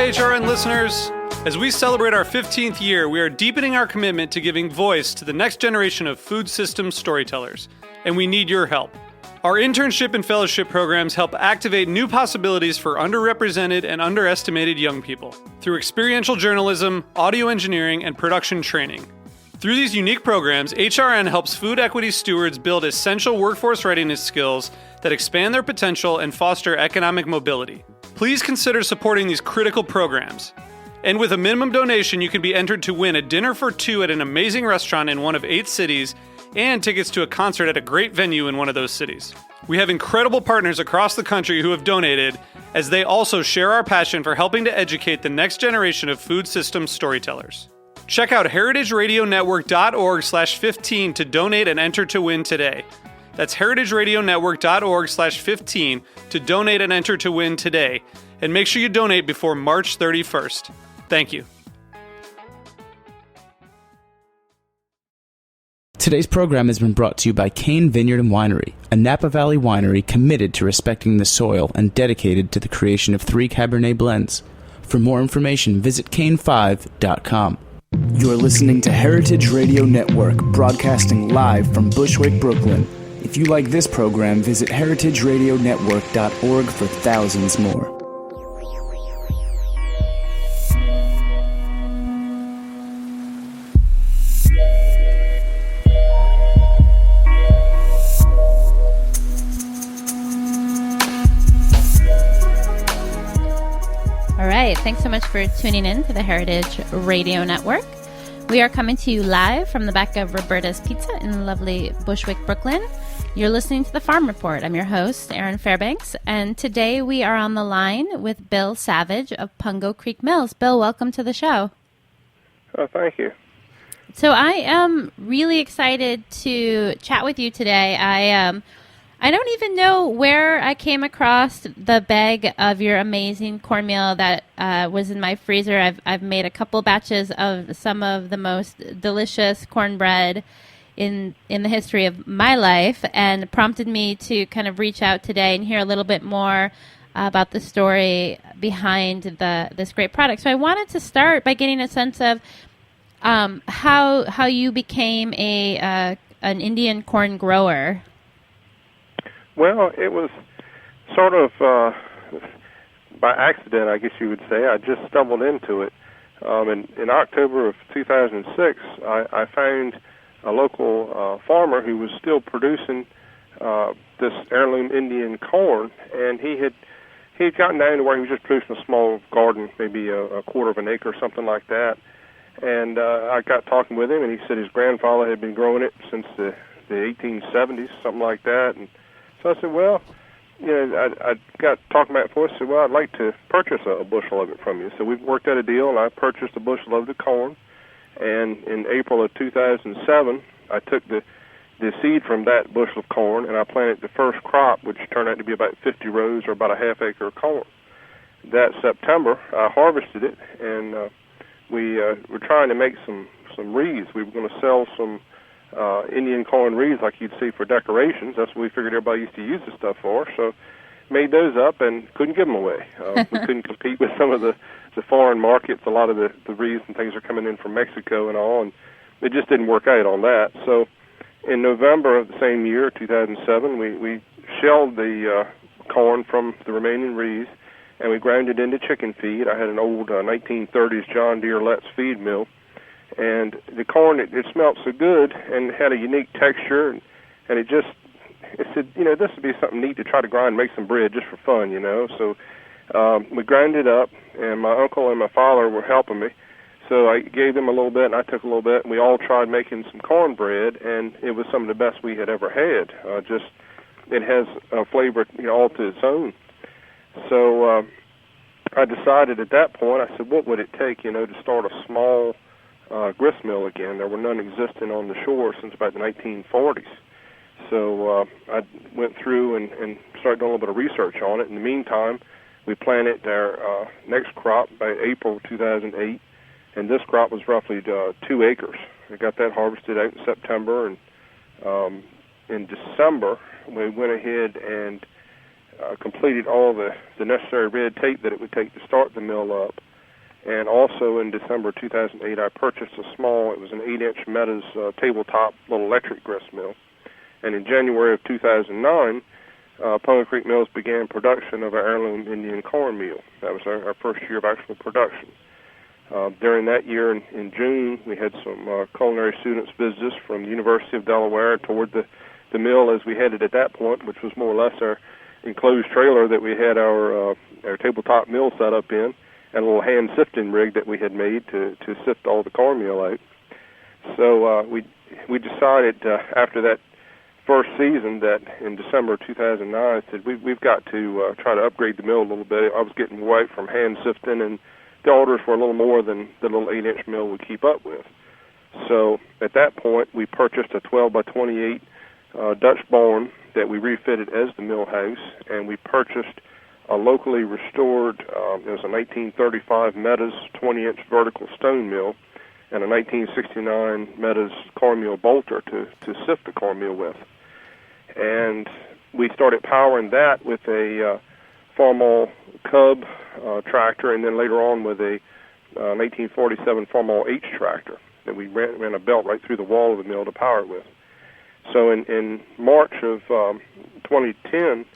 HRN listeners. As we celebrate our 15th year, we are deepening our commitment to giving voice to the next generation of food systems storytellers, and we need your help. Our internship and fellowship programs help activate new possibilities for underrepresented and underestimated young people through experiential journalism, audio engineering, and production training. Through these unique programs, HRN helps food equity stewards build essential workforce readiness skills that expand their potential and foster economic mobility. Please consider supporting these critical programs. And with a minimum donation, you can be entered to win a dinner for two at an amazing restaurant in one of 8 cities and tickets to a concert at a great venue in one of those cities. We have incredible partners across the country who have donated, as they also share our passion for helping to educate the next generation of food systems storytellers. Check out heritageradionetwork.org/15 to donate and enter to win today. That's heritageradionetwork.org/15 to donate and enter to win today. And make sure you donate before March 31st. Thank you. Today's program has been brought to you by Cane Vineyard and Winery, a Napa Valley winery committed to respecting the soil and dedicated to the creation of 3 Cabernet blends. For more information, visit cane5.com. You're listening to Heritage Radio Network, broadcasting live from Bushwick, Brooklyn. If you like this program, visit heritageradionetwork.org for thousands more. All right, thanks so much for tuning in to the Heritage Radio Network. We are coming to you live from the back of Roberta's Pizza in lovely Bushwick, Brooklyn. You're listening to The Farm Report. I'm your host, Erin Fairbanks, and today we are on the line with Bill Savage of Pungo Creek Mills. Bill, welcome to the show. Oh, thank you. So I am really excited to chat with you today. I don't even know where I came across the bag of your amazing cornmeal that was in my freezer. I've made a couple batches of some of the most delicious cornbread in the history of my life, and prompted me to kind of reach out today and hear a little bit more about the story behind this great product. So I wanted to start by getting a sense of how you became an Indian corn grower. Well, it was sort of by accident, I guess you would say. I just stumbled into it. In October of 2006, I found a local farmer who was still producing this heirloom Indian corn, and he had gotten down to where he was just producing a small garden, maybe a quarter of an acre or something like that. And I got talking with him, and he said his grandfather had been growing it since the 1870s, something like that. And so I said, well, I got talking about it for us. I said, well, I'd like to purchase a bushel of it from you. So we worked out a deal, and I purchased a bushel of the corn. And in April of 2007, I took the seed from that bushel of corn, and I planted the first crop, which turned out to be about 50 rows or about a half acre of corn. That September, I harvested it, and we were trying to make some wreaths. We were going to sell some Indian corn wreaths like you'd see for decorations. That's what we figured everybody used to use this stuff for. So made those up and couldn't give them away. We couldn't compete with some of the foreign markets. A lot of the wreaths and things are coming in from Mexico and all, and it just didn't work out on that. So in November of the same year, 2007, we shelled the corn from the remaining wreaths, and we ground it into chicken feed. I had an old 1930s John Deere Let's feed mill, and the corn, it smelled so good and had a unique texture, and it said, this would be something neat to try to grind and make some bread just for fun, So we ground it up, and my uncle and my father were helping me. So I gave them a little bit, and I took a little bit, and we all tried making some cornbread, and it was some of the best we had ever had. It has a flavor, all to its own. So I decided at that point, I said, what would it take, to start a small grist mill again? There were none existing on the shore since about the 1940s. So I went through and started doing a little bit of research on it. In the meantime, we planted our next crop by April 2008, and this crop was roughly 2 acres. We got that harvested out in September, and in December, we went ahead and completed all the necessary red tape that it would take to start the mill up. And also in December 2008, I purchased it was an 8-inch Metas tabletop little electric grist mill. And in January of 2009, Pungo Creek Mills began production of our heirloom Indian cornmeal. That was our first year of actual production. During that year, in June, we had some culinary students visit us from the University of Delaware toward the mill as we headed at that point, which was more or less our enclosed trailer that we had our tabletop mill set up in, and a little hand sifting rig that we had made to sift all the cornmeal out. So we decided after that first season that in December 2009, I said we've got to try to upgrade the mill a little bit. I was getting white from hand sifting, and the orders were a little more than the little 8-inch mill would keep up with. So at that point, we purchased a 12 by 28 Dutch barn that we refitted as the mill house, and we purchased a locally restored, it was a 1935 Metas 20-inch vertical stone mill and a 1969 Metas cornmeal bolter to sift the cornmeal with. And we started powering that with a Farmall Cub tractor, and then later on with a 1947 Farmall H tractor that we ran a belt right through the wall of the mill to power it with. So in March of 2010,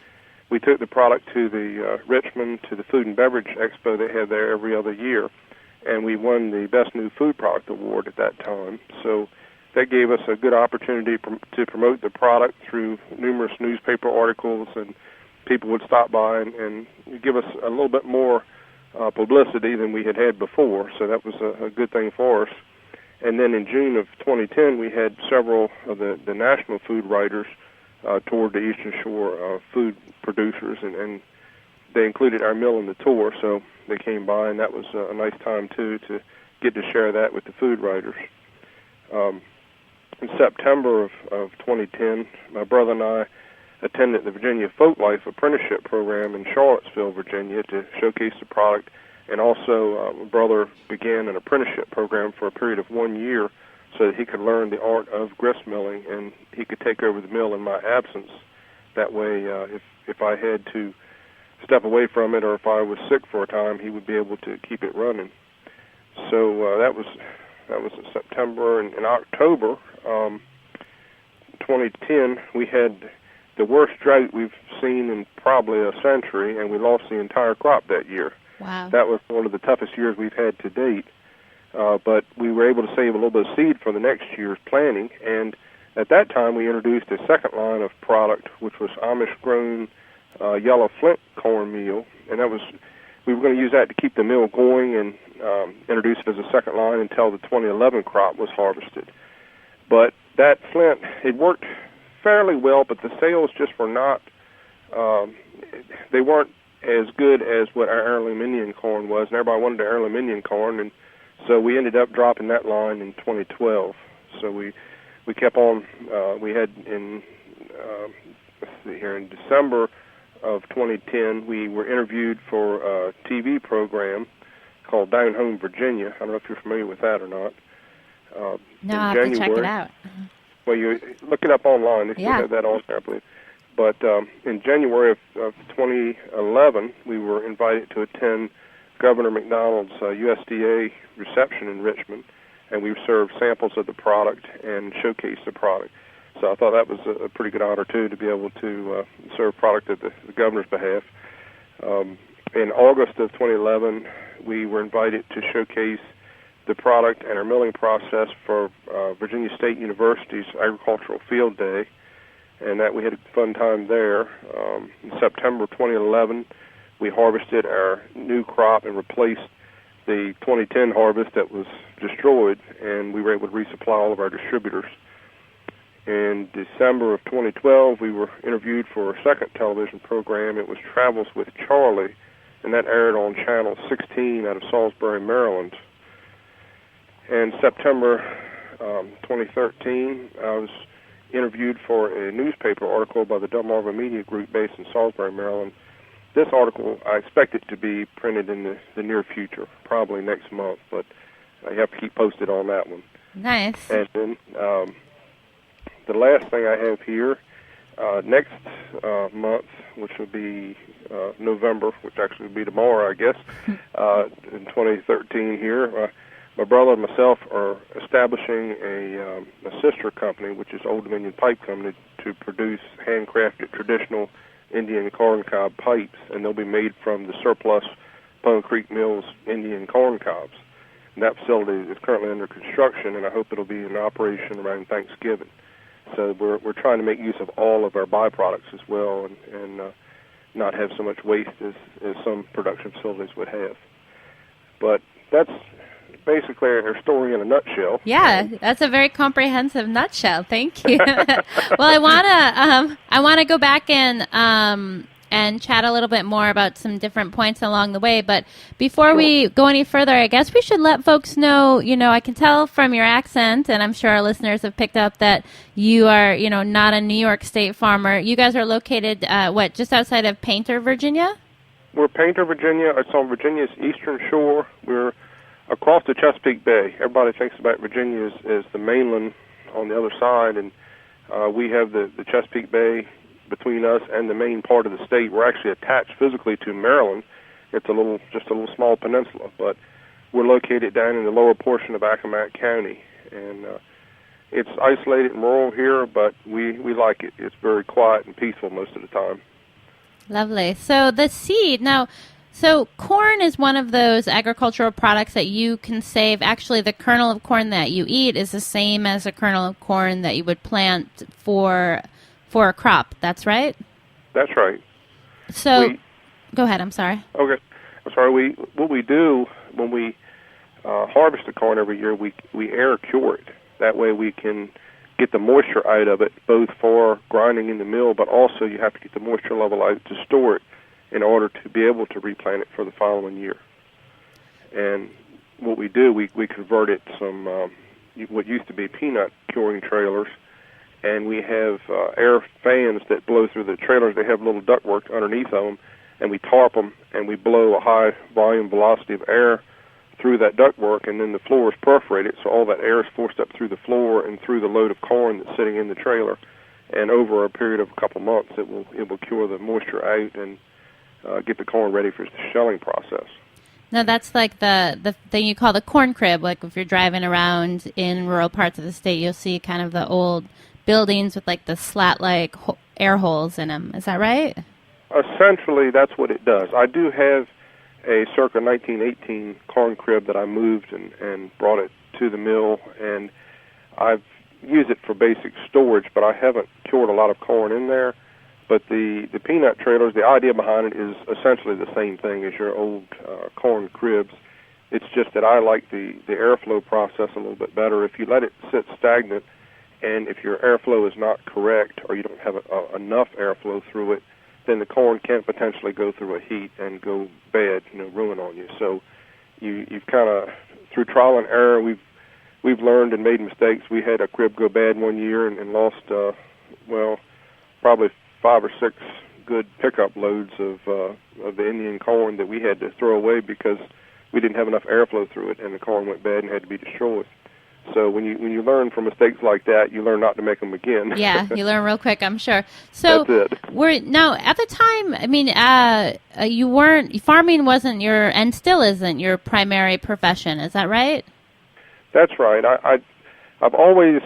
we took the product to the Richmond, to the Food and Beverage Expo they had there every other year, and we won the Best New Food Product Award at that time. So that gave us a good opportunity to promote the product through numerous newspaper articles, and people would stop by and give us a little bit more publicity than we had before. So that was a good thing for us. And then in June of 2010, we had several of the national food writers toward the Eastern Shore food producers, and they included our mill in the tour, so they came by, and that was a nice time, too, to get to share that with the food writers. In September of 2010, my brother and I attended the Virginia Folklife Apprenticeship Program in Charlottesville, Virginia, to showcase the product. And also, my brother began an apprenticeship program for a period of 1 year so that he could learn the art of grist milling, and he could take over the mill in my absence. That way, if I had to step away from it or if I was sick for a time, he would be able to keep it running. So that was in September. And in October 2010, we had the worst drought we've seen in probably a century, and we lost the entire crop that year. Wow. That was one of the toughest years we've had to date. But we were able to save a little bit of seed for the next year's planting, and at that time we introduced a second line of product, which was Amish-grown yellow flint cornmeal, and we were going to use that to keep the mill going and introduce it as a second line until the 2011 crop was harvested. But that flint, it worked fairly well, but the sales just were not, they weren't as good as what our heirloom Indian corn was, and everybody wanted the heirloom Indian corn, and so we ended up dropping that line in 2012. So we kept on, we had in, let's see here, in December of 2010, we were interviewed for a TV program called Down Home Virginia. I don't know if you're familiar with that or not. No, I'll have to check it out. Well, you look it up online. They still have that on there, I believe. But in January of 2011, we were invited to attend Governor McDonald's USDA reception in Richmond, and we served samples of the product and showcased the product. So I thought that was a pretty good honor, too, to be able to serve product at the governor's behalf. In August of 2011, we were invited to showcase the product and our milling process for Virginia State University's Agricultural Field Day, and that we had a fun time there. In September 2011, we harvested our new crop and replaced the 2010 harvest that was destroyed, and we were able to resupply all of our distributors. In December of 2012, we were interviewed for a second television program. It was Travels with Charlie, and that aired on Channel 16 out of Salisbury, Maryland. In September 2013, I was interviewed for a newspaper article by the Delmarva Media Group based in Salisbury, Maryland. This article, I expect it to be printed in the near future, probably next month, but I have to keep posted on that one. Nice. And then the last thing I have here Next month, which will be November, which actually will be tomorrow, I guess, in 2013 here, my brother and myself are establishing a sister company, which is Old Dominion Pipe Company, to produce handcrafted traditional Indian corn cob pipes, and they'll be made from the surplus Pungo Creek Mill's Indian corn cobs. And that facility is currently under construction, and I hope it'll be in operation around Thanksgiving. So we're trying to make use of all of our byproducts as well, and not have so much waste as some production facilities would have. But that's basically our story in a nutshell. Yeah, that's a very comprehensive nutshell. Thank you. Well, I wanna go back and chat a little bit more about some different points along the way. But before we go any further, I guess we should let folks know, I can tell from your accent, and I'm sure our listeners have picked up that you are, not a New York State farmer. You guys are located, just outside of Painter, Virginia? We're Painter, Virginia. It's on Virginia's eastern shore. We're across the Chesapeake Bay. Everybody thinks about Virginia as the mainland on the other side, and we have the Chesapeake Bay between us and the main part of the state. We're actually attached physically to Maryland. It's just a little small peninsula, but we're located down in the lower portion of Accomack County, and it's isolated and rural here, but we like it. It's very quiet and peaceful most of the time. Lovely. So the seed now. So corn is one of those agricultural products that you can save. Actually, the kernel of corn that you eat is the same as a kernel of corn that you would plant for a crop. That's right? That's right. So, go ahead. I'm sorry. Okay. I'm sorry. What we do when we harvest the corn every year, we air cure it. That way we can get the moisture out of it, both for grinding in the mill, but also you have to get the moisture level out to store it in order to be able to replant it for the following year. And what we do, we convert it some what used to be peanut curing trailers, and we have air fans that blow through the trailers. They have little ductwork underneath them, and we tarp them, and we blow a high volume velocity of air through that ductwork, and then the floor is perforated, so all that air is forced up through the floor and through the load of corn that's sitting in the trailer. And over a period of a couple months, it will cure the moisture out and get the corn ready for the shelling process. Now, that's like the thing you call the corn crib. Like if you're driving around in rural parts of the state, you'll see kind of the old buildings with like the slat-like air holes in them. Is that right? Essentially, that's what it does. I do have a circa 1918 corn crib that I moved and brought it to the mill, and I've used it for basic storage, but I haven't cured a lot of corn in there. But the peanut trailers, the idea behind it is essentially the same thing as your old corn cribs. It's just that I like the airflow process a little bit better. If you let it sit stagnant, and if your airflow is not correct or you don't have enough airflow through it, then the corn can potentially go through a heat and go bad, ruin on you. So you've kind of, through trial and error, we've learned and made mistakes. We had a crib go bad one year and lost, probably 5 or 6 good pickup loads of the Indian corn that we had to throw away because we didn't have enough airflow through it, and the corn went bad and had to be destroyed. So when you learn from mistakes like that, you learn not to make them again. Yeah, you learn real quick, I'm sure. So that's it. Now at the time, I mean, farming wasn't and still isn't your primary profession. Is that right? That's right. I've always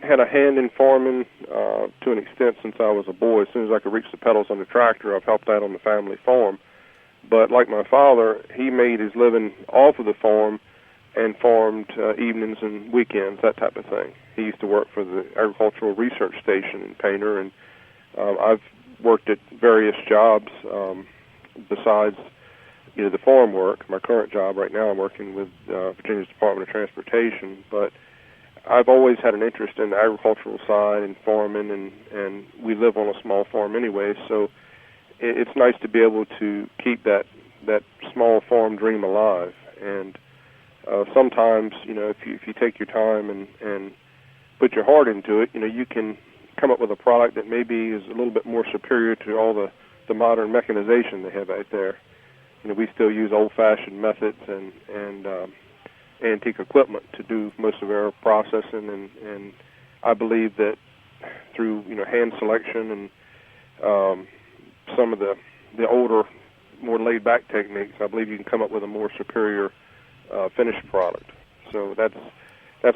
had a hand in farming to an extent since I was a boy. As soon as I could reach the pedals on the tractor, I've helped out on the family farm. But like my father, he made his living off of the farm and farmed evenings and weekends, that type of thing. He used to work for the Agricultural Research Station in Painter, and I've worked at various jobs besides the farm work. My current job right now, I'm working with Virginia's Department of Transportation, but I've always had an interest in the agricultural side and farming, and we live on a small farm anyway, so it's nice to be able to keep that small farm dream alive. And sometimes, if you take your time and put your heart into it, you can come up with a product that maybe is a little bit more superior to all the modern mechanization they have out there. We still use old-fashioned methods and antique equipment to do most of our processing, and I believe that through hand selection and some of the older, more laid-back techniques, I believe you can come up with a more superior finished product. So that's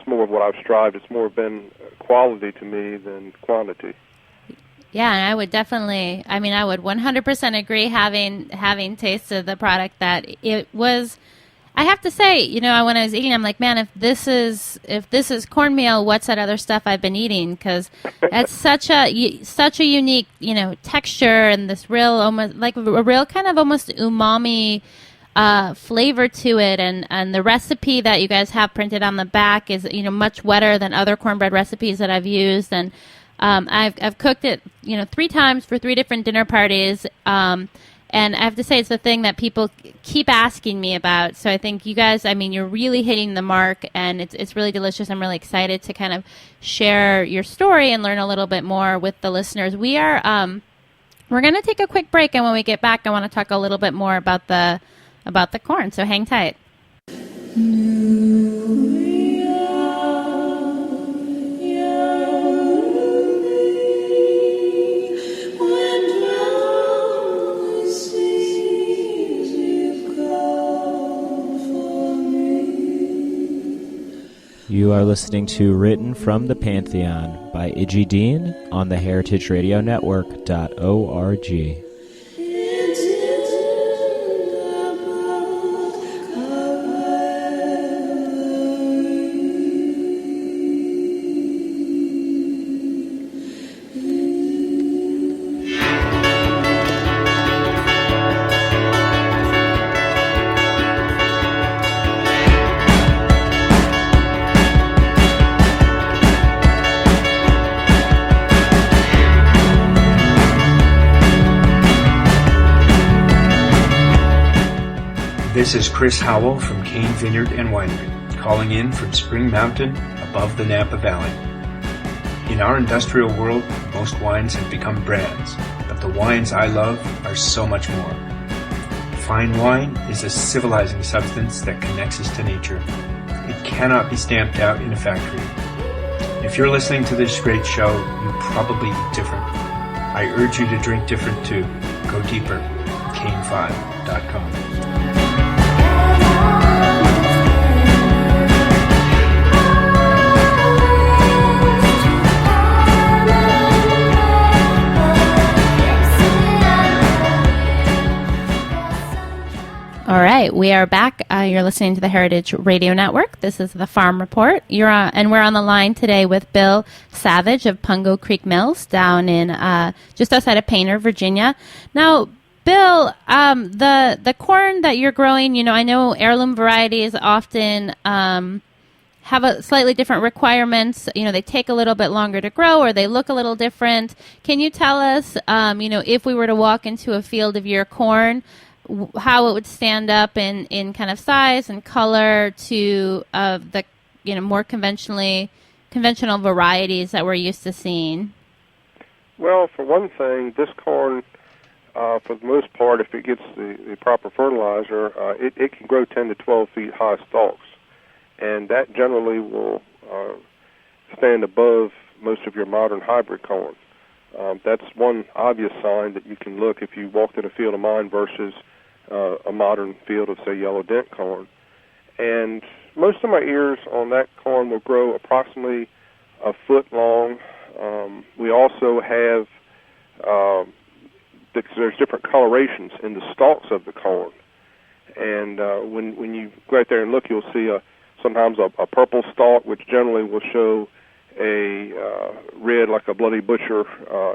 more of what I've strived. It's more been quality to me than quantity. Yeah, and I would definitely, I would 100% agree, having tasted the product, that it was, I have to say, when I was eating, I'm like, man, if this is cornmeal, what's that other stuff I've been eating? Because it's such a unique, texture, and this real, almost like a real kind of almost umami flavor to it, and the recipe that you guys have printed on the back is much wetter than other cornbread recipes that I've used, and I've cooked it 3 times for 3 different dinner parties, and I have to say it's the thing that people keep asking me about. So I think you guys, you're really hitting the mark, and it's really delicious. I'm really excited to kind of share your story and learn a little bit more with the listeners. We're going to take a quick break, and when we get back, I want to talk a little bit more about the corn. So hang tight. You are listening to Written from the Pantheon by Iggy Dean on the heritageradionetwork.org. This is Chris Howell from Cane Vineyard and Winery, calling in from Spring Mountain above the Napa Valley. In our industrial world, most wines have become brands, but the wines I love are so much more. Fine wine is a civilizing substance that connects us to nature. It cannot be stamped out in a factory. If you're listening to this great show, you probably eat different. I urge you to drink different too. Go deeper. Cane5.com. All right, we are back. You're listening to the Heritage Radio Network. This is the Farm Report. And we're on the line today with Bill Savage of Pungo Creek Mills down in just outside of Painter, Virginia. Now, Bill, the corn that you're growing, I know heirloom varieties often have a slightly different requirements. They take a little bit longer to grow, or they look a little different. Can you tell us, if we were to walk into a field of your corn, how it would stand up in kind of size and color to the more conventional varieties that we're used to seeing? Well, for one thing, this corn, for the most part, if it gets the proper fertilizer, it can grow 10 to 12 feet high stalks, and that generally will stand above most of your modern hybrid corn. That's one obvious sign that you can look if you walked in a field of mine versus a modern field of, say, yellow dent corn. And most of my ears on that corn will grow approximately a foot long. We also have, there's different colorations in the stalks of the corn. And when you go out there and look, you'll see sometimes a purple stalk, which generally will show a red, like a bloody butcher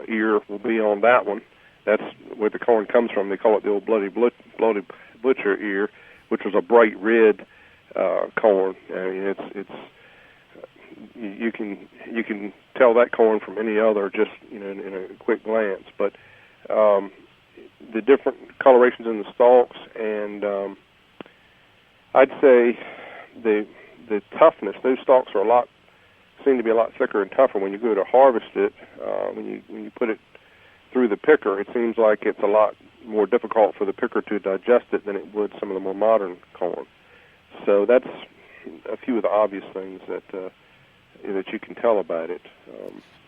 ear will be on that one. That's where the corn comes from. They call it the old bloody butcher ear, which was a bright red corn. It's you can tell that corn from any other just in a quick glance. But the different colorations in the stalks, and I'd say the toughness. Those stalks are seem to be a lot thicker and tougher when you go to harvest it. When you put it through the picker, it seems like it's a lot more difficult for the picker to digest it than it would some of the more modern corn. So that's a few of the obvious things that you can tell about it.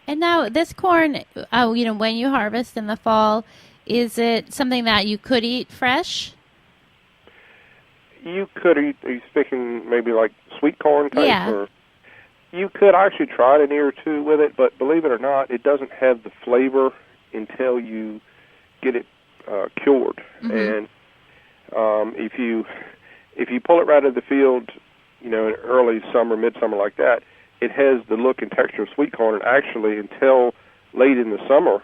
And now this corn, when you harvest in the fall, is it something that you could eat fresh? You could eat. Are you speaking maybe like sweet corn type? Yeah. Or you could. I actually tried an ear or two with it, but believe it or not, it doesn't have the flavor until you get it cured. Mm-hmm. And if you pull it right out of the field, in early summer, midsummer like that, it has the look and texture of sweet corn. And actually, until late in the summer,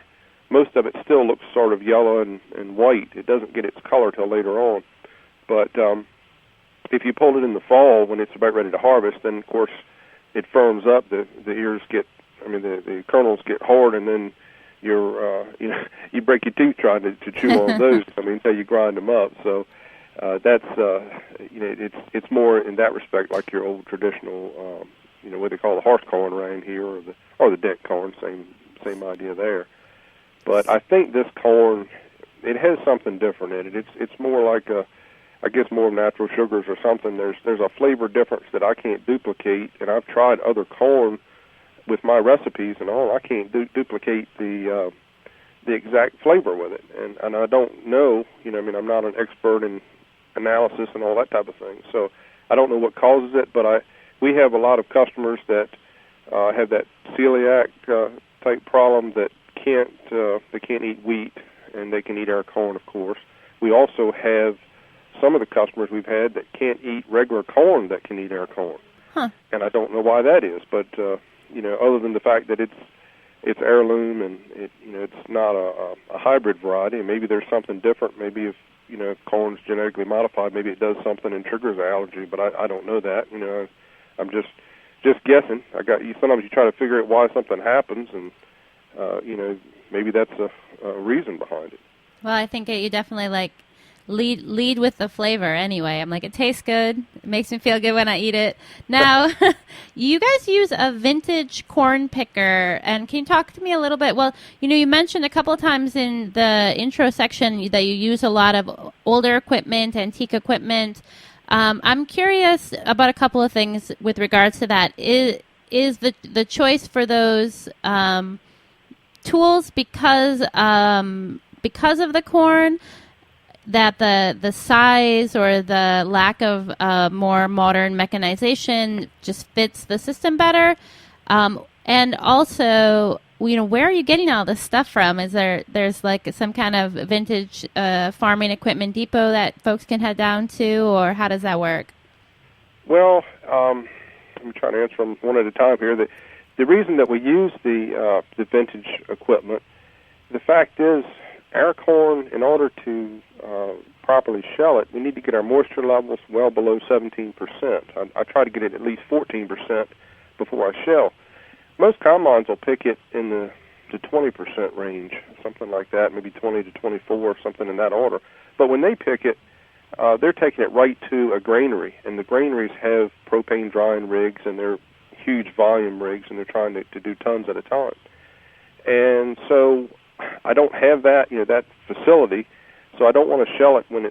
most of it still looks sort of yellow and white. It doesn't get its color till later on. But if you pull it in the fall when it's about ready to harvest, then of course it firms up. The ears the kernels get hard, and then you break your teeth trying to chew on those. Until you grind them up. So that's it's more in that respect like your old traditional what they call the horse corn around here, or the deck corn. Same idea there. But I think this corn, it has something different in it. It's more like I guess more natural sugars or something. There's a flavor difference that I can't duplicate, and I've tried other corn with my recipes and all. I can't duplicate the exact flavor with it, and I don't know. I'm not an expert in analysis and all that type of thing, so I don't know what causes it. But we have a lot of customers that have that celiac type problem that they can't eat wheat, and they can eat our corn, of course. We also have some of the customers we've had that can't eat regular corn that can eat our corn. Huh. And I don't know why that is, but other than the fact that it's heirloom and it's not a hybrid variety, and maybe there's something different. Maybe if corn's genetically modified, maybe it does something and triggers an allergy, but I don't know that. I'm just guessing. Sometimes you try to figure out why something happens, and maybe that's a reason behind it. Well, I think you definitely lead with the flavor anyway. I'm like, it tastes good. It makes me feel good when I eat it. Now, you guys use a vintage corn picker, and can you talk to me a little bit? Well, you mentioned a couple of times in the intro section that you use a lot of older equipment, antique equipment. I'm curious about a couple of things with regards to that. Is the choice for those tools because of the corn, that the size or the lack of more modern mechanization just fits the system better? And also, where are you getting all this stuff from? There's like some kind of vintage farming equipment depot that folks can head down to, or how does that work? Well, I'm trying to answer them one at a time here. The reason that we use the vintage equipment, the fact is, our corn, in order to properly shell it, we need to get our moisture levels well below 17%. I try to get it at least 14% before I shell. Most combines will pick it in the 20% range, something like that, maybe 20 to 24, something in that order. But when they pick it, they're taking it right to a granary, and the granaries have propane drying rigs, and they're huge volume rigs, and they're trying to do tons at a time. And so I don't have that facility, so I don't want to shell it when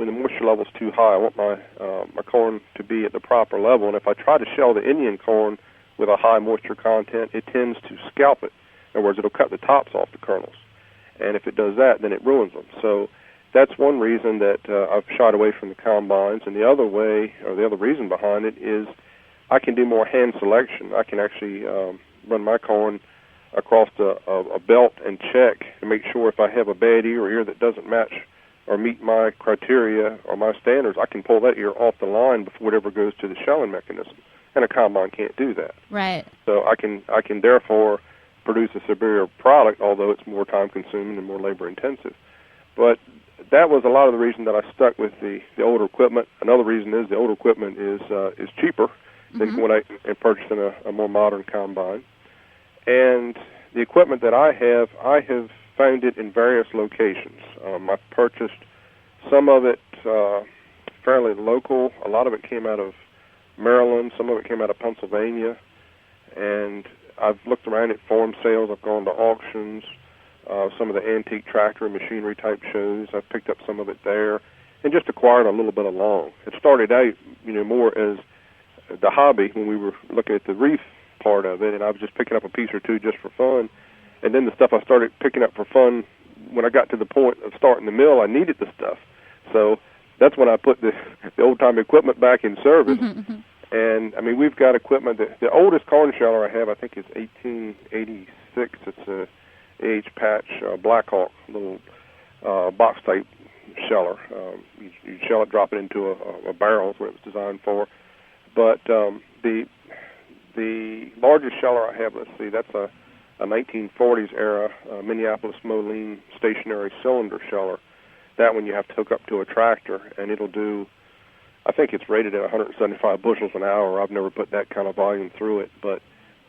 the moisture level's too high. I want my corn to be at the proper level, and if I try to shell the Indian corn with a high moisture content, it tends to scalp it. In other words, it'll cut the tops off the kernels, and if it does that, then it ruins them. So that's one reason that I've shied away from the combines, and the other reason behind it is I can do more hand selection. I can actually run my corn across a belt and check to make sure if I have a bad ear or ear that doesn't match or meet my criteria or my standards, I can pull that ear off the line before it ever goes to the shelling mechanism. And a combine can't do that. Right. So I can therefore produce a superior product, although it's more time consuming and more labor intensive. But that was a lot of the reason that I stuck with the older equipment. Another reason is the older equipment is cheaper than when I purchasing a more modern combine. And the equipment that I have found it in various locations. I've purchased some of it fairly local. A lot of it came out of Maryland. Some of it came out of Pennsylvania. And I've looked around at farm sales. I've gone to auctions, some of the antique tractor and machinery type shows. I've picked up some of it there and just acquired a little bit along. It started out, more as the hobby when we were looking at the reef part of it, and I was just picking up a piece or two just for fun. And then the stuff I started picking up for fun, when I got to the point of starting the mill, I needed the stuff. So that's when I put the old-time equipment back in service. And, I mean, we've got equipment. The oldest corn sheller I have, I think, is 1886. It's a H patch Blackhawk, little box-type sheller. You shell it, drop it into a barrel is what it was designed for. But the largest sheller I have, let's see, that's a 1940s era Minneapolis Moline stationary cylinder sheller. That one you have to hook up to a tractor, and it'll do, I think it's rated at 175 bushels an hour. I've never put that kind of volume through it, but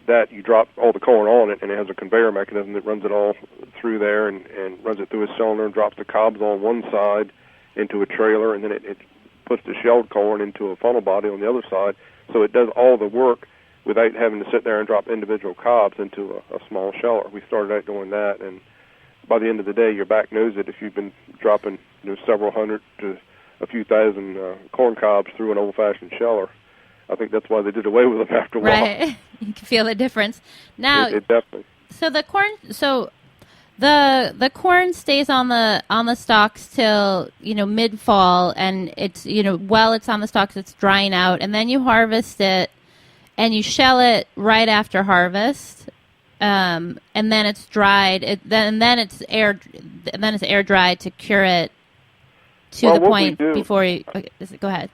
that you drop all the corn on it, and it has a conveyor mechanism that runs it all through there and runs it through a cylinder and drops the cobs on one side into a trailer, and then it puts the shelled corn into a funnel body on the other side. So it does all the work without having to sit there and drop individual cobs into a small sheller. We started out doing that, and by the end of the day, your back knows it. If you've been dropping several hundred to a few thousand corn cobs through an old-fashioned sheller, I think that's why they did away with them after a while. Right, you can feel the difference. Now, it definitely. So the corn, the corn stays on the stalks till mid-fall, and it's while it's on the stalks, it's drying out, and then you harvest it, and you shell it right after harvest. And then it's dried. Then it's air dried to cure it to the point before you. Okay, go ahead.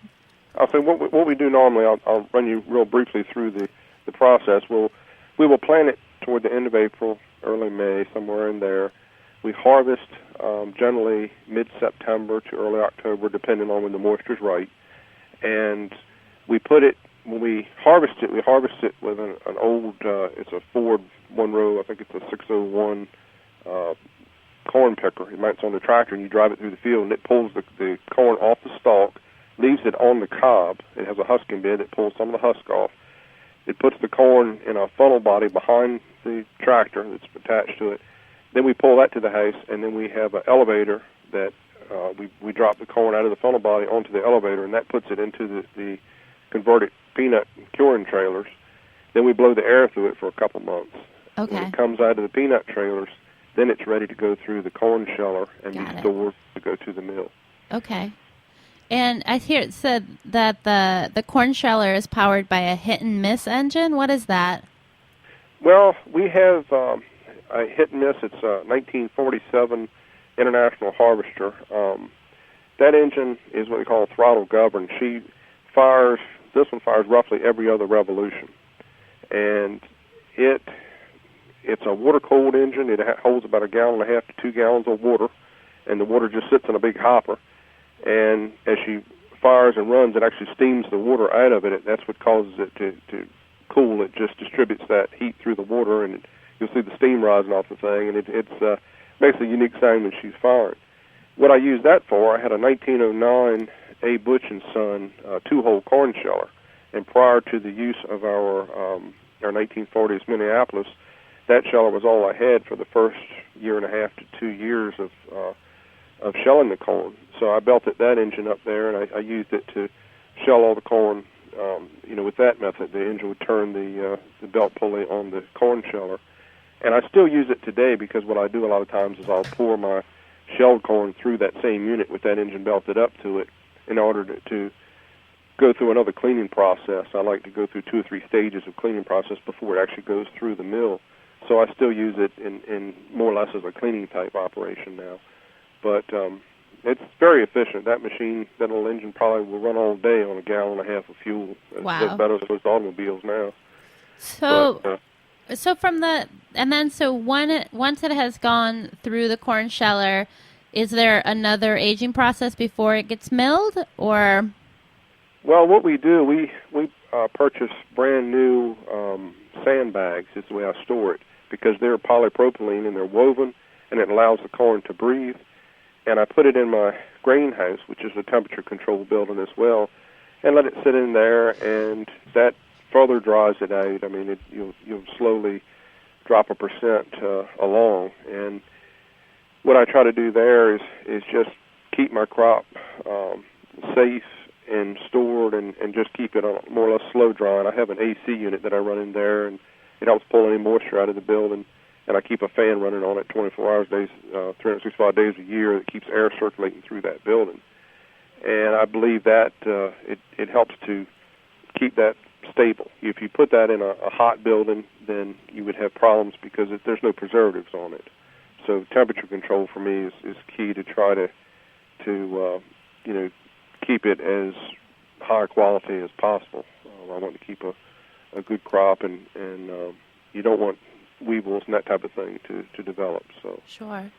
I'll say what we do normally. I'll run you real briefly through the process. We will plant it toward the end of April, early May, somewhere in there. We harvest generally mid-September to early October, depending on when the moisture's right. And we put it. When we harvest it with an old, it's a Ford one-row, I think it's a 601 corn picker. It mounts on the tractor, and you drive it through the field, and it pulls the corn off the stalk, leaves it on the cob. It has a husking bed that pulls some of the husk off. It puts the corn in a funnel body behind the tractor that's attached to it. Then we pull that to the house, and then we have an elevator that we drop the corn out of the funnel body onto the elevator, and that puts it into the converted peanut curing trailers. Then we blow the air through it for a couple months. Okay. When it comes out of the peanut trailers, then it's ready to go through the corn sheller and be stored to go to the mill. Okay. And I hear it said that the corn sheller is powered by a hit-and-miss engine. What is that? Well, we have a hit-and-miss. It's a 1947 International Harvester. That engine is what we call throttle governed. This one fires roughly every other revolution. And it's a water-cooled engine. It holds about 1.5 gallons to 2 gallons of water, and the water just sits in a big hopper. And as she fires and runs, it actually steams the water out of it. That's what causes it to cool. It just distributes that heat through the water, and you'll see the steam rising off the thing, and it makes a unique sound when she's firing. What I used that for, I had a 1909 A. Butch & Son 2-hole corn sheller, and prior to the use of our 1940s Minneapolis, that sheller was all I had for the first 1.5 to 2 years of shelling the corn. So I belted that engine up there, and I used it to shell all the corn. With that method, the engine would turn the belt pulley on the corn sheller. And I still use it today because what I do a lot of times is I'll pour my shelled corn through that same unit with that engine belted up to it in order to go through another cleaning process. I like to go through 2 or 3 stages of cleaning process before it actually goes through the mill. So I still use it in more or less as a cleaning type operation now. But it's very efficient. That machine, that little engine probably will run all day on 1.5 gallons of fuel. Wow. It's better than those automobiles now. So, once it has gone through the corn sheller, is there another aging process before it gets milled, or? Well, what we do, we purchase brand new sandbags. Is the way I store it, because they're polypropylene and they're woven, and it allows the corn to breathe. And I put it in my grain house, which is a temperature-controlled building as well, and let it sit in there, and that further dries it out. I mean, you'll slowly drop 1% along. And what I try to do there is just keep my crop safe and stored and just keep it on more or less slow drying. I have an AC unit that I run in there, and it helps pull any moisture out of the building. And I keep a fan running on it 24 hours days, 365 days a year that keeps air circulating through that building. And I believe that it helps to keep that stable. If you put that in a hot building, then you would have problems because there's no preservatives on it. So temperature control for me is key to try to keep it as high quality as possible. I want to keep a good crop, and you don't want weevils and that type of thing to develop. So sure.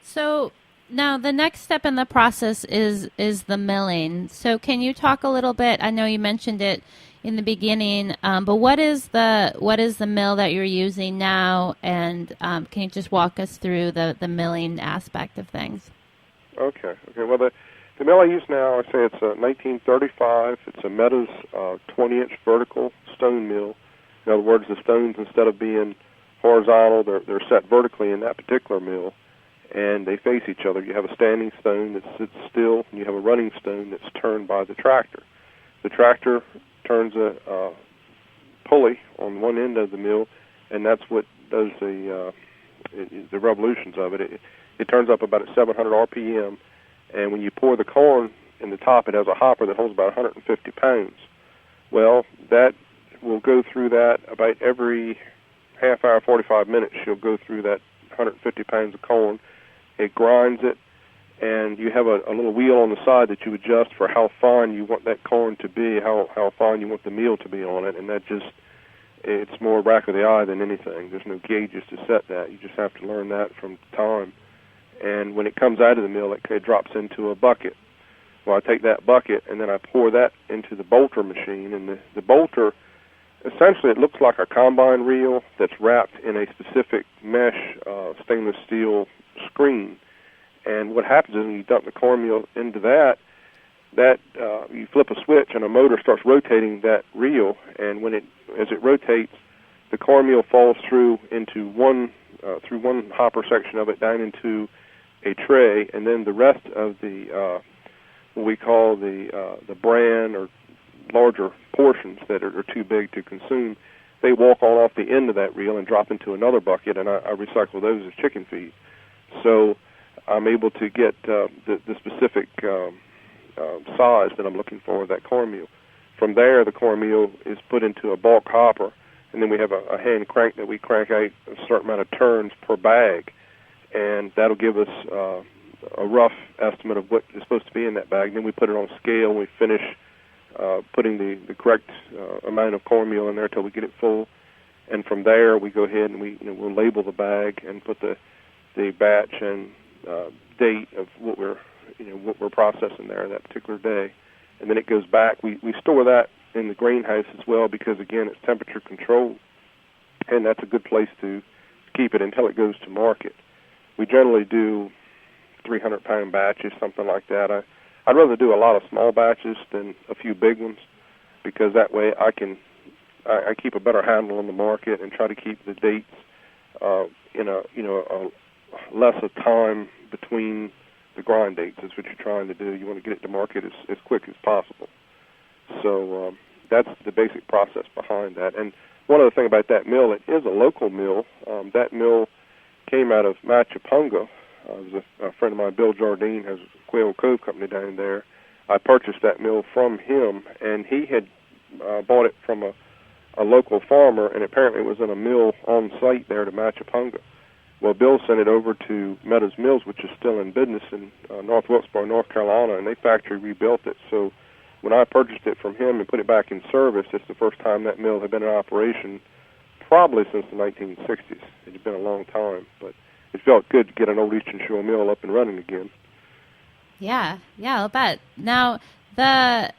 So now the next step in the process is the milling. So can you talk a little bit? I know you mentioned it in the beginning, but what is the mill that you're using now? And can you just walk us through the milling aspect of things? Okay. Well, the mill I use now, I say it's a 1935. It's a Meadows 20-inch vertical stone mill. In other words, the stones, instead of being horizontal, they're set vertically in that particular mill, and they face each other. You have a standing stone that sits still, and you have a running stone that's turned by the tractor. The tractor turns a pulley on one end of the mill, and that's what does the revolutions of it. It turns up about at 700 RPM, and when you pour the corn in the top, it has a hopper that holds about 150 pounds. Well, that will go through that about every half hour, 45 minutes. She'll go through that 150 pounds of corn. It grinds it, and you have a little wheel on the side that you adjust for how fine you want that corn to be, how fine you want the meal to be on it, and it's more rack of the eye than anything. There's no gauges to set that. You just have to learn that from time. And when it comes out of the mill, it drops into a bucket. Well, I take that bucket, and then I pour that into the bolter machine, and the bolter, essentially it looks like a combine reel that's wrapped in a specific mesh stainless steel screen. And what happens is when you dump the cornmeal into that you flip a switch and a motor starts rotating that reel, and as it rotates, the cornmeal falls through one hopper section of it down into a tray, and then the rest of the what we call the bran or larger portions that are too big to consume, they walk all off the end of that reel and drop into another bucket, and I recycle those as chicken feed. So I'm able to get the specific size that I'm looking for of that cornmeal. From there, the cornmeal is put into a bulk hopper, and then we have a hand crank that we crank out a certain amount of turns per bag, and that'll give us a rough estimate of what is supposed to be in that bag. Then we put it on scale, and we finish putting the correct amount of cornmeal in there until we get it full. And from there, we go ahead and we'll label the bag and put the batch and date of what we're processing there that particular day. And then it goes back. We store that in the greenhouse as well because, again, it's temperature controlled, and that's a good place to keep it until it goes to market. We generally do 300-pound batches, something like that. I'd rather do a lot of small batches than a few big ones because that way I keep a better handle on the market and try to keep the dates in a less of time between the grind dates is what you're trying to do. You want to get it to market as quick as possible. So that's the basic process behind that. And one other thing about that mill, it is a local mill. That mill came out of Pungo. It was a friend of mine, Bill Jardine, has a Quail Cove company down there. I purchased that mill from him, and he had bought it from a local farmer, and apparently it was in a mill on site there to Pungo. Well, Bill sent it over to Meadows Mills, which is still in business in North Wilkesboro, North Carolina, and they factory rebuilt it. So when I purchased it from him and put it back in service, it's the first time that mill had been in operation probably since the 1960s. It had been a long time, but it felt good to get an old Eastern Shore mill up and running again. Yeah, I'll bet. Now, the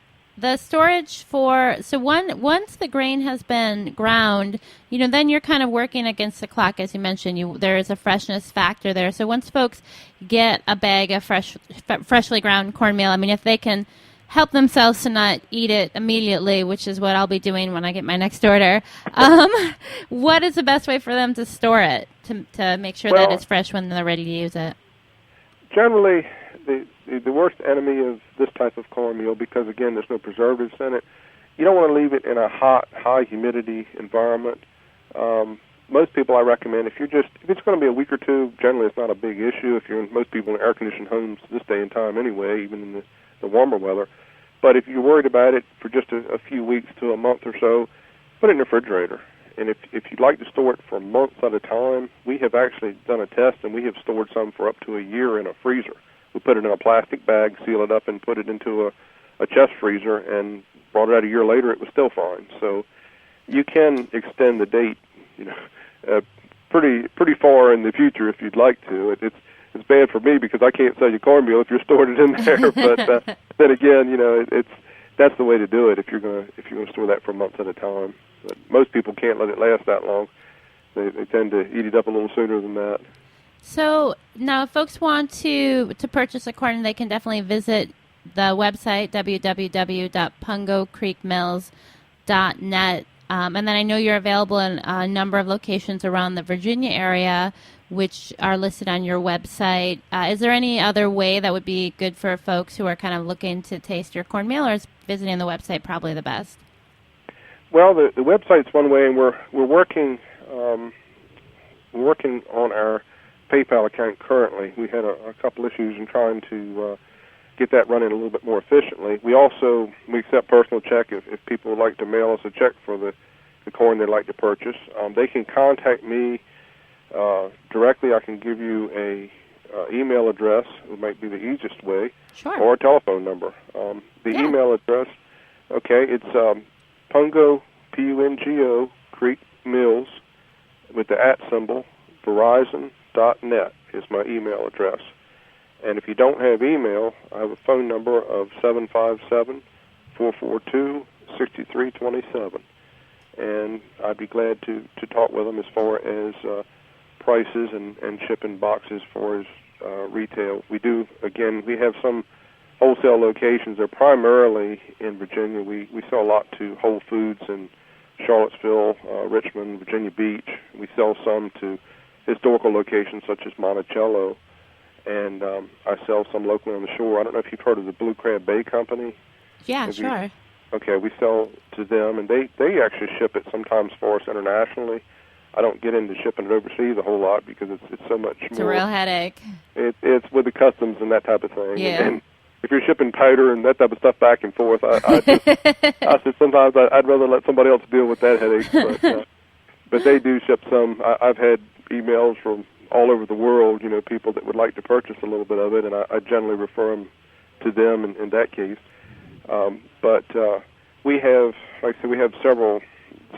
storage once the grain has been ground, then you're kind of working against the clock, as you mentioned. There is a freshness factor there. So once folks get a bag of freshly ground cornmeal, I mean, if they can help themselves to not eat it immediately, which is what I'll be doing when I get my next order, what is the best way for them to store it to make sure that it's fresh when they're ready to use it? Generally, the worst enemy of this type of cornmeal, because again, there's no preservatives in it. You don't want to leave it in a hot, high humidity environment. Most people I recommend, if it's going to be a week or two, generally it's not a big issue. If you're in most people in air-conditioned homes this day and time anyway, even in the warmer weather. But if you're worried about it for just a few weeks to a month or so, put it in the refrigerator. And if you'd like to store it for months at a time, we have actually done a test, and we have stored some for up to a year in a freezer. We put it in a plastic bag, seal it up, and put it into a chest freezer, and brought it out a year later, it was still fine. So you can extend the date, pretty far in the future if you'd like to. It's bad for me because I can't sell you cornmeal if you're storing it in there. But then again, that's the way to do it if you're going to store that for months at a time. But most people can't let it last that long. They tend to eat it up a little sooner than that. So now, if folks want to purchase a corn, they can definitely visit the website www.pungocreekmills.net. And then I know you're available in a number of locations around the Virginia area, which are listed on your website. Is there any other way that would be good for folks who are kind of looking to taste your cornmeal, or is visiting the website probably the best? Well, the website's one way, and we're working on our PayPal account currently. We had a couple issues in trying to get that running a little bit more efficiently. We accept personal check if people would like to mail us a check for the corn they'd like to purchase. They can contact me directly. I can give you a email address. It might be the easiest way. Sure. Or a telephone number. Email address, it's Pungo, Pungo, Creek Mills, with the @ symbol, Verizon.net is my email address. And if you don't have email, I have a phone number of 757-442-6327. And I'd be glad to talk with them as far as prices and shipping boxes for as retail. We have some wholesale locations. They're primarily in Virginia. We sell a lot to Whole Foods in Charlottesville, Richmond, Virginia Beach. We sell some to historical locations such as Monticello. And I sell some locally on the shore. I don't know if you've heard of the Blue Crab Bay Company. Yeah, sure. Okay, we sell to them, and they actually ship it sometimes for us internationally. I don't get into shipping it overseas a whole lot because it's so much more. It's a real headache. It's with the customs and that type of thing. Yeah. And if you're shipping powder and that type of stuff back and forth, I said sometimes I'd rather let somebody else deal with that headache. But they do ship some. I've had emails from all over the world, people that would like to purchase a little bit of it, and I generally refer them to them in that case. But we have, like I said, we have several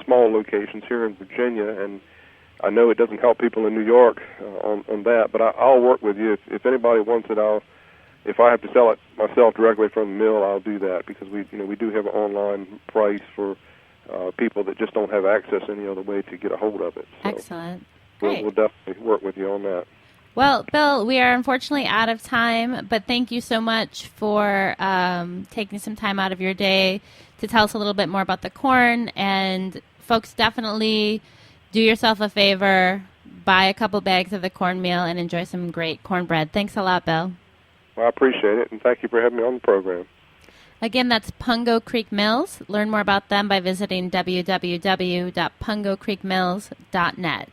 small locations here in Virginia, and I know it doesn't help people in New York on that, but I'll work with you. If anybody wants it, if I have to sell it myself directly from the mill, I'll do that, because we do have an online price for people that just don't have access any other way to get a hold of it. So Excellent. Great. We'll definitely work with you on that. Well, Bill, we are unfortunately out of time, but thank you so much for taking some time out of your day to tell us a little bit more about the corn. And folks, definitely do yourself a favor, buy a couple bags of the cornmeal and enjoy some great cornbread. Thanks a lot, Bill. Well, I appreciate it, and thank you for having me on the program. Again, that's Pungo Creek Mills. Learn more about them by visiting www.pungocreekmills.net.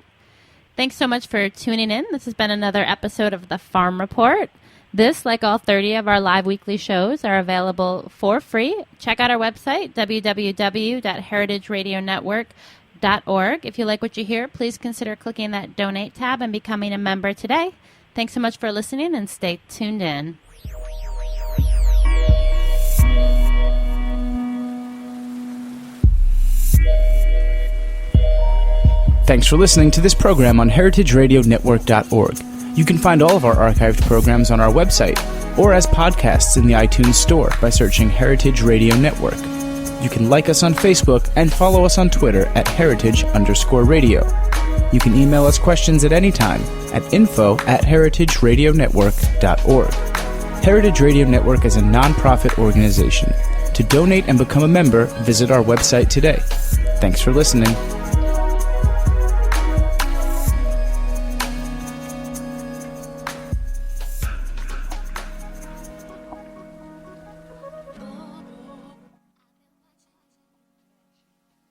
Thanks so much for tuning in. This has been another episode of The Farm Report. This, like all 30 of our live weekly shows, are available for free. Check out our website, www.heritageradionetwork.org. If you like what you hear, please consider clicking that donate tab and becoming a member today. Thanks so much for listening, and stay tuned in. Thanks for listening to this program on heritageradionetwork.org. You can find all of our archived programs on our website or as podcasts in the iTunes Store by searching Heritage Radio Network. You can like us on Facebook and follow us on Twitter at @heritage_radio. You can email us questions at any time at info@heritageradionetwork.org. Heritage Radio Network is a non-profit organization. To donate and become a member, visit our website today. Thanks for listening.